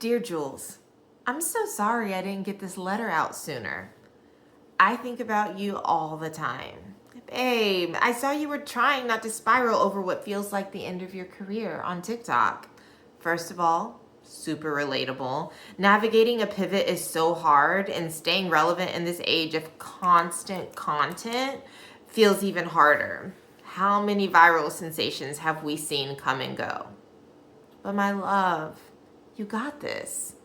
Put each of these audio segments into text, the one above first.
Dear Jools, I'm so sorry I didn't get this letter out sooner. I think about you all the time. Babe, I saw you were trying not to spiral over what feels like the end of your career on TikTok. First of all, super relatable. Navigating a pivot is so hard, and staying relevant in this age of constant content feels even harder. How many viral sensations have we seen come and go? But my love, you got this.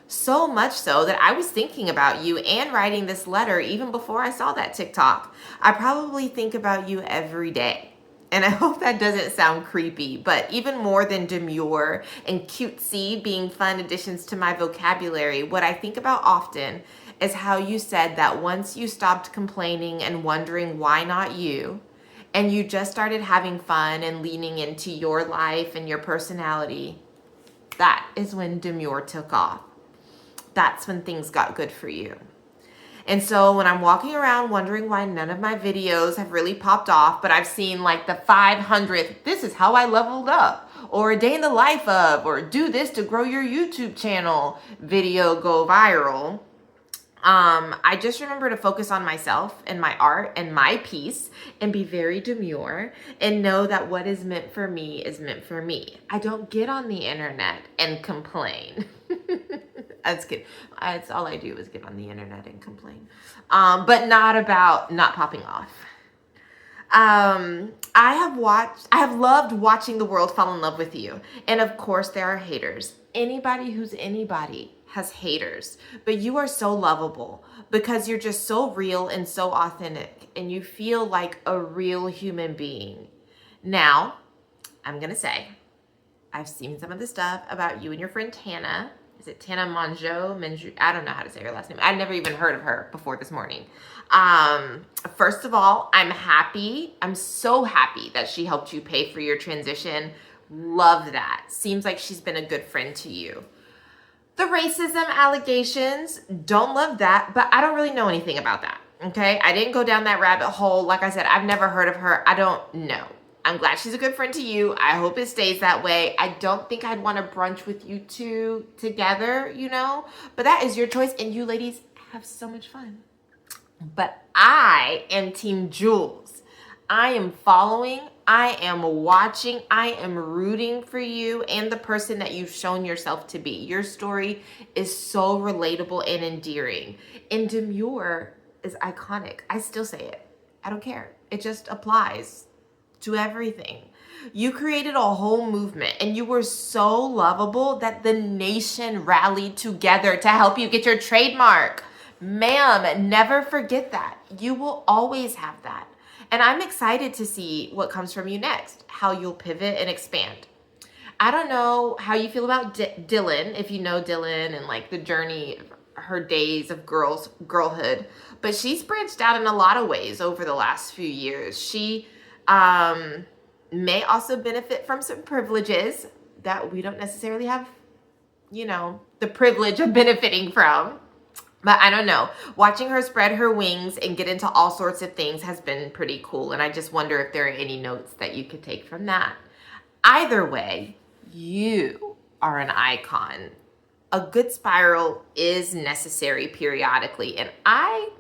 So much so that I was thinking about you and writing this letter even before I saw that TikTok. I probably think about you every day. And I hope that doesn't sound creepy, but even more than demure and cutesy being fun additions to my vocabulary, what I think about often is how you said that once you stopped complaining and wondering why not you, and you just started having fun and leaning into your life and your personality, that is when demure took off. That's when things got good for you. And so when I'm walking around wondering why none of my videos have really popped off, but I've seen like the 500th, this is how I leveled up, or a day in the life of, or do this to grow your YouTube channel video go viral, I just remember to focus on myself and my art and my piece and be very demure and know that what is meant for me is meant for me. I don't get on the internet and complain. That's good. That's all I do is get on the internet and complain. But not about not popping off. I have loved watching the world fall in love with you. And of course there are haters. Anybody who's anybody has haters, but you are so lovable because you're just so real and so authentic, and you feel like a real human being. Now, I'm gonna say, I've seen some of the stuff about you and your friend Tana. Is it Tana Mongeau? I don't know how to say her last name. I'd never even heard of her before this morning. First of all, I'm happy. I'm so happy that she helped you pay for your transition. Love that. Seems like she's been a good friend to you. The racism allegations, don't love that, but I don't really know anything about that, okay? I didn't go down that rabbit hole. Like I said, I've never heard of her. I don't know. I'm glad she's a good friend to you. I hope it stays that way. I don't think I'd want to brunch with you two together, you know? But that is your choice, and you ladies have so much fun. But I am Team Jools. I am following, I am watching, I am rooting for you and the person that you've shown yourself to be. Your story is so relatable and endearing. And demure is iconic. I still say it. I don't care. It just applies to everything. You created a whole movement, and you were so lovable that the nation rallied together to help you get your trademark. Ma'am, never forget that. You will always have that. And I'm excited to see what comes from you next, how you'll pivot and expand. I don't know how you feel about Dylan, if you know Dylan and like the journey, her days of girlhood, but she's branched out in a lot of ways over the last few years. She may also benefit from some privileges that we don't necessarily have, you know, the privilege of benefiting from. But I don't know. Watching her spread her wings and get into all sorts of things has been pretty cool. And I just wonder if there are any notes that you could take from that. Either way, you are an icon. A good spiral is necessary periodically. And I,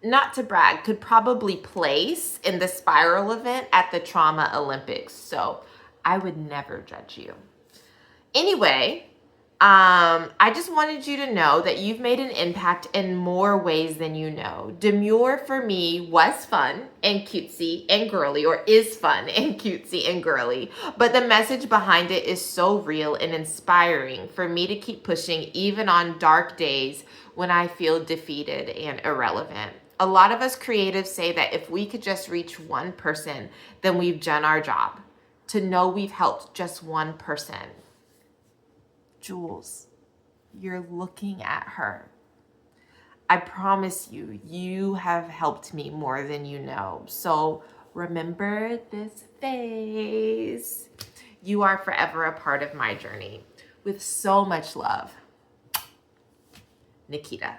not to brag, could probably place in the spiral event at the Trauma Olympics. So I would never judge you. Anyway, I just wanted you to know that you've made an impact in more ways than you know. Demure for me was fun and cutesy and girly, or is fun and cutesy and girly, but the message behind it is so real and inspiring for me to keep pushing even on dark days when I feel defeated and irrelevant. A lot of us creatives say that if we could just reach one person, then we've done our job. To know we've helped just one person. Jools, you're looking at her. I promise you, you have helped me more than you know. So remember this face. You are forever a part of my journey. With so much love, Nikita.